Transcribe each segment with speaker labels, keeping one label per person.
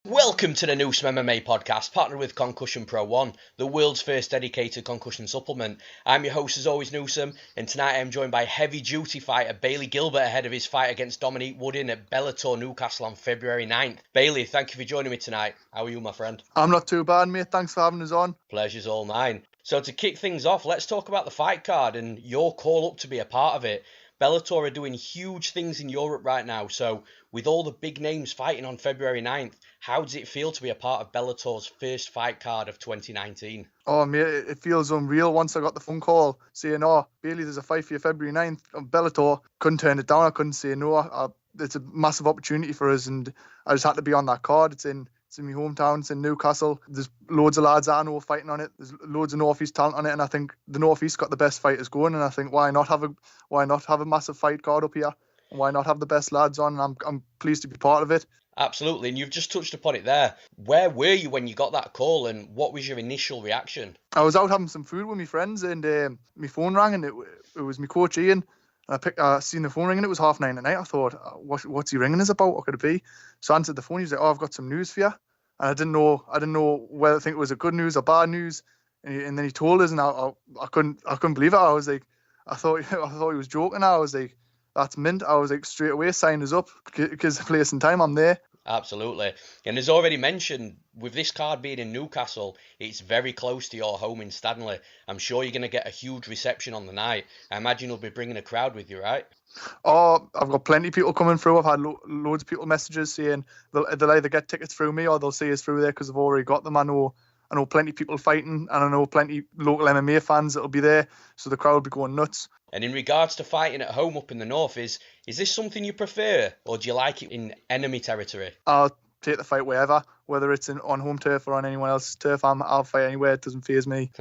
Speaker 1: Welcome to the Newsome MMA Podcast, partnered with Concussion Pro 1, the world's first dedicated concussion supplement. I'm your host as always, Newsome, and tonight I'm joined by heavy-duty fighter Bailey Gilbert ahead of his fight against Dominique Wooding at Bellator Newcastle on February 9th. Bailey, thank you for joining me tonight. How are you, my friend?
Speaker 2: I'm not too bad, mate. Thanks for having us on.
Speaker 1: Pleasure's all mine. So to kick things off, let's talk about the fight card and your call up to be a part of it. Bellator are doing huge things in Europe right now, so with all the big names fighting on February 9th, how does it feel to be a part of Bellator's first fight card of 2019?
Speaker 2: Oh, mate, it feels unreal once I got the phone call saying, oh, Bailey, there's a fight for you February 9th on Bellator. Couldn't turn it down. I couldn't say no. It's a massive opportunity for us, and I just had to be on that card. It's in my hometown. It's in Newcastle. There's loads of lads I know fighting on it. There's loads of North East talent on it, and I think the North East got the best fighters going. And I think why not have a massive fight card up here? And why not have the best lads on? And I'm pleased to be part of it.
Speaker 1: Absolutely, and you've just touched upon it there. Where were you when you got that call, and what was your initial reaction?
Speaker 2: I was out having some food with my friends, and my phone rang, and it was my coach Ian. And I seen the phone ringing. It was 9:30 at night. I thought, what's he ringing us about? What could it be? So I answered the phone. He was like, oh, I've got some news for you. And I didn't know whether I think it was a good news or bad news. And then he told us, and I couldn't believe it. I was like, I thought he was joking. I was like, that's mint. I was like, straight away, sign us up, because the place and time, I'm there.
Speaker 1: Absolutely. And as already mentioned, with this card being in Newcastle, it's very close to your home in Stanley. I'm sure you're going to get a huge reception on the night. I imagine you'll be bringing a crowd with you, right?
Speaker 2: Oh, I've got plenty of people coming through. I've had loads of people messages saying they'll either get tickets through me or they'll see us through there because they've already got them. I know plenty of people fighting, and I know plenty of local MMA fans that'll be there, so the crowd will be going nuts.
Speaker 1: And in regards to fighting at home up in the north, is this something you prefer, or do you like it in enemy territory?
Speaker 2: I'll take the fight wherever, whether it's on home turf or on anyone else's turf. I'll fight anywhere. It doesn't faze me.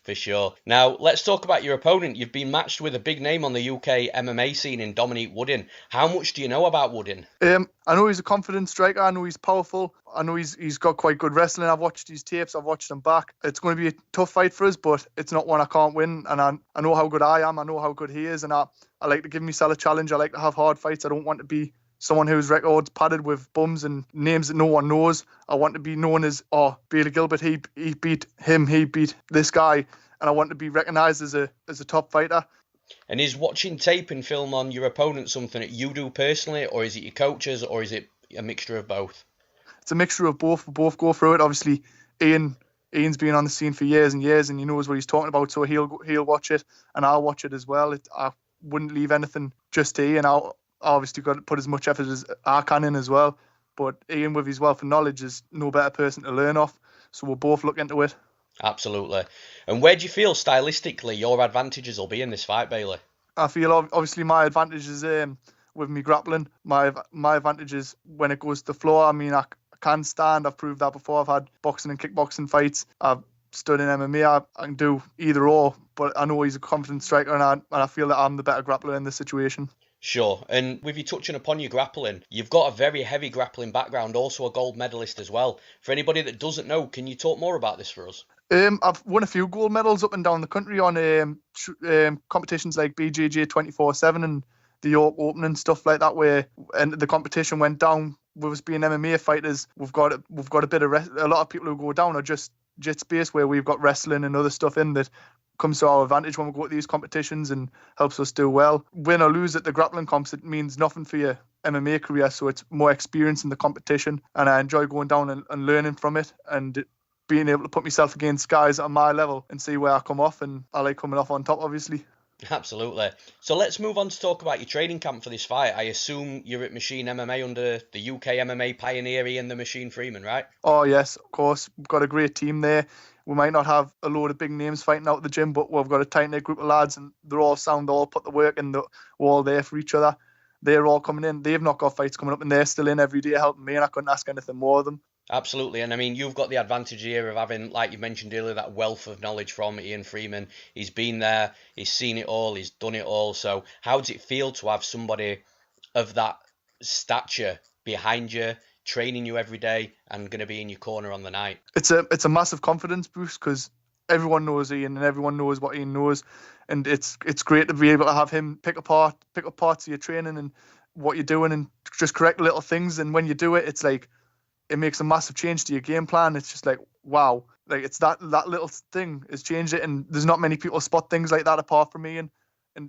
Speaker 1: For sure. Now, let's talk about your opponent. You've been matched with a big name on the UK MMA scene in Dominique Wooding. How much do you know about Wooding?
Speaker 2: I know he's a confident striker. I know he's powerful. I know he's got quite good wrestling. I've watched his tapes. I've watched him back. It's going to be a tough fight for us, but it's not one I can't win. And I know how good I am. I know how good he is. And I like to give myself a challenge. I like to have hard fights. I don't want to be someone whose record's padded with bums and names that no one knows. I want to be known as, oh, Bailey Gilbert, he beat him, he beat this guy. And I want to be recognised as a top fighter.
Speaker 1: And is watching tape and film on your opponent something that you do personally, or is it your coaches, or is it a mixture of both?
Speaker 2: It's a mixture of both. We both go through it. Obviously, Ian's been on the scene for years and years, and he knows what he's talking about, so he'll watch it, and I'll watch it as well. I wouldn't leave anything just to Ian. I'll obviously got to put as much effort as I can in as well. But Ian, with his wealth of knowledge, is no better person to learn off, so we'll both look into it.
Speaker 1: Absolutely. And where do you feel stylistically your advantages will be in this fight, Bailey?
Speaker 2: I feel obviously my advantage is with me grappling. My advantage is when it goes to the floor. I mean, I can stand. I've proved that before. I've had boxing and kickboxing fights. I've stood in MMA. I can do either or, but I know he's a confident striker, and I feel that I'm the better grappler in this situation.
Speaker 1: Sure, and with you touching upon your grappling, you've got a very heavy grappling background, also a gold medalist as well. For anybody that doesn't know, can you talk more about this for us?
Speaker 2: I've won a few gold medals up and down the country on competitions like BJJ 24/7 and the York Open and stuff like that, where and the competition went down with us being MMA fighters. We've got a bit of a lot of people who go down are just jits based, where we've got wrestling and other stuff in that comes to our advantage when we go to these competitions and helps us do well. Win or lose at the grappling comps, it means nothing for your MMA career, so it's more experience in the competition, and I enjoy going down and learning from it and being able to put myself against guys at my level and see where I come off, and I like coming off on top, obviously.
Speaker 1: Absolutely. So let's move on to talk about your training camp for this fight. I assume you're at Machine MMA under the UK MMA pioneer Ian the Machine Freeman, right?
Speaker 2: Oh yes, of course. We've got a great team there. We might not have a load of big names fighting out at the gym, but we've got a tight-knit group of lads, and they're all sound, they all put the work in, we're all there for each other. They're all coming in. They've not got fights coming up, and they're still in every day helping me, and I couldn't ask anything more of them.
Speaker 1: Absolutely, and I mean, you've got the advantage here of having, like you mentioned earlier, that wealth of knowledge from Ian Freeman. He's been there, he's seen it all, he's done it all. So how does it feel to have somebody of that stature behind you, training you every day, and going to be in your corner on the night?
Speaker 2: It's a massive confidence boost, because everyone knows Ian and everyone knows what Ian knows, and it's great to be able to have him pick up parts of your training and what you're doing and just correct little things. And when you do it, it's like it makes a massive change to your game plan. It's just like, wow, like it's that little thing has changed it, and there's not many people spot things like that apart from me. And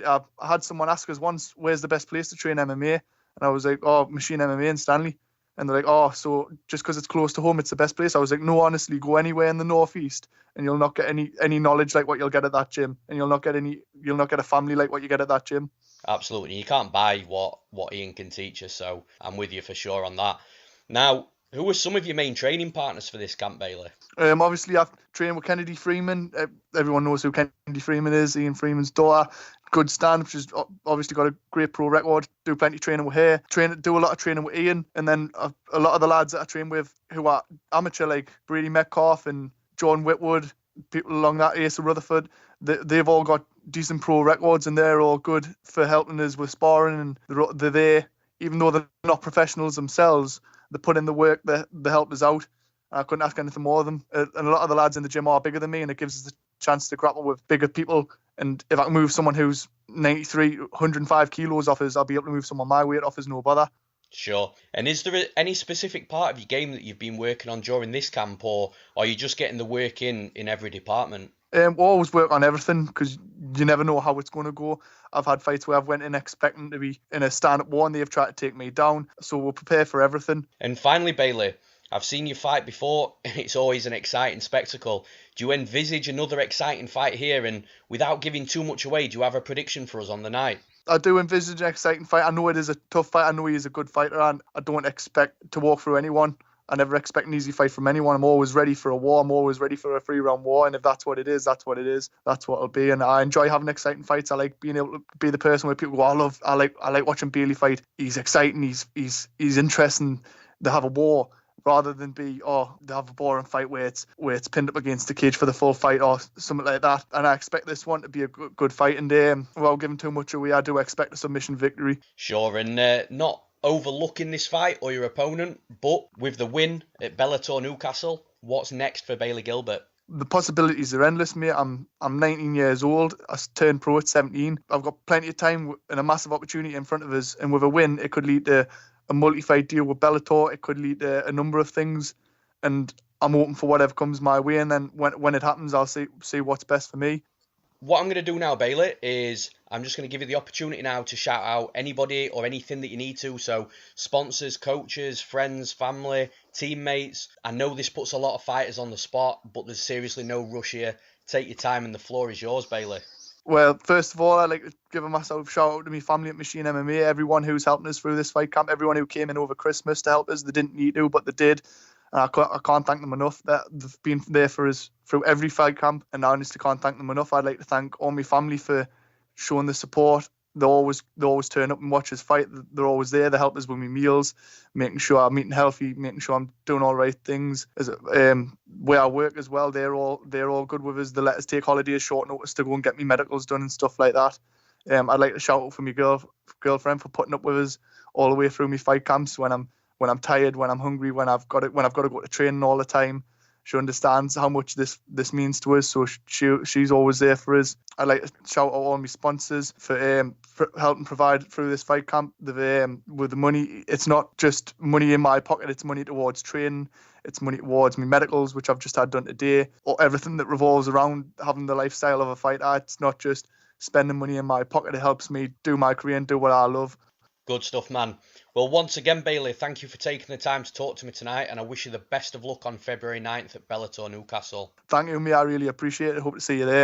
Speaker 2: I had someone ask us once, where's the best place to train MMA? And I was like, oh, Machine MMA in Stanley. And they're like, oh, so just because it's close to home, it's the best place? I was like, no, honestly, go anywhere in the northeast, and you'll not get any knowledge like what you'll get at that gym, and you'll not get a family like what you get at that gym.
Speaker 1: Absolutely, you can't buy what Ian can teach us. So I'm with you for sure on that. Now, who were some of your main training partners for this camp, Bailey?
Speaker 2: Obviously, I've trained with Kennedy Freeman. Everyone knows who Kennedy Freeman is, Ian Freeman's daughter. Good stand, which has obviously got a great pro record. Do plenty of training with her. Do a lot of training with Ian. And then a lot of the lads that I train with who are amateur, like Brady Metcalf and John Whitwood, people along that, Asa Rutherford, they've all got decent pro records, and they're all good for helping us with sparring. And they're there, even though they're not professionals themselves, they put in the work, they help us out. I couldn't ask anything more of them. And a lot of the lads in the gym are bigger than me, and it gives us the chance to grapple with bigger people. And if I can move someone who's 93, 105 kilos off us, I'll be able to move someone my weight off us, no bother.
Speaker 1: Sure. And is there any specific part of your game that you've been working on during this camp, or are you just getting the work in every department?
Speaker 2: We always work on everything, because you never know how it's going to go. I've had fights where I've went in expecting to be in a stand-up war, and they've tried to take me down. So we'll prepare for everything.
Speaker 1: And finally, Bailey, I've seen you fight before, and it's always an exciting spectacle. Do you envisage another exciting fight here? And without giving too much away, do you have a prediction for us on the night?
Speaker 2: I do envisage an exciting fight. I know it is a tough fight. I know he is a good fighter, and I don't expect to walk through anyone. I never expect an easy fight from anyone. I'm always ready for a war. I'm always ready for a 3-round war. And if that's what it is, that's what it is. That's what it'll be. And I enjoy having exciting fights. I like being able to be the person where people go, I like watching Bailey fight. He's exciting. He's interesting. They have a war, rather than they have a boring fight where it's pinned up against the cage for the full fight or something like that. And I expect this one to be a good fight. And without giving too much away, I do expect a submission victory.
Speaker 1: Sure, and not overlooking this fight or your opponent, but with the win at Bellator Newcastle, what's next for Bailey Gilbert?
Speaker 2: The possibilities are endless, mate. I'm 19 years old. I turned pro at 17. I've got plenty of time and a massive opportunity in front of us. And with a win, it could lead to a multi-fight deal with Bellator. It could lead to a number of things. And I'm open for whatever comes my way. And then when it happens, I'll see what's best for me.
Speaker 1: What I'm going to do now, Bailey, is I'm just going to give you the opportunity now to shout out anybody or anything that you need to. So sponsors, coaches, friends, family, teammates. I know this puts a lot of fighters on the spot, but there's seriously no rush here. Take your time and the floor is yours, Bailey. Well,
Speaker 2: first of all, I'd like to give a massive shout out to my family at Machine MMA, everyone who's helping us through this fight camp, everyone who came in over Christmas to help us. They didn't need to, but they did. I can't thank them enough. That they've been there for us through every fight camp, and I honestly can't thank them enough. I'd like to thank all my family for showing the support. They always turn up and watch us fight. They're always there. They help us with my meals, making sure I'm eating healthy, making sure I'm doing all the right things. Where I work as well, they're all good with us. They let us take holidays short notice to go and get me medicals done and stuff like that. I'd like to shout out for my girlfriend for putting up with us all the way through my fight camps when I'm tired, when I'm hungry, when I've got to go to training all the time. She understands how much this means to us, so she's always there for us. I'd like to shout out all my sponsors for helping provide through this fight camp. With the money, it's not just money in my pocket, it's money towards training, it's money towards my medicals, which I've just had done today, or everything that revolves around having the lifestyle of a fighter. It's not just spending money in my pocket, it helps me do my career and do what I love.
Speaker 1: Good stuff, man. Well, once again, Bailey, thank you for taking the time to talk to me tonight, and I wish you the best of luck on February 9th at Bellator Newcastle.
Speaker 2: Thank you, mate. I really appreciate it. Hope to see you there.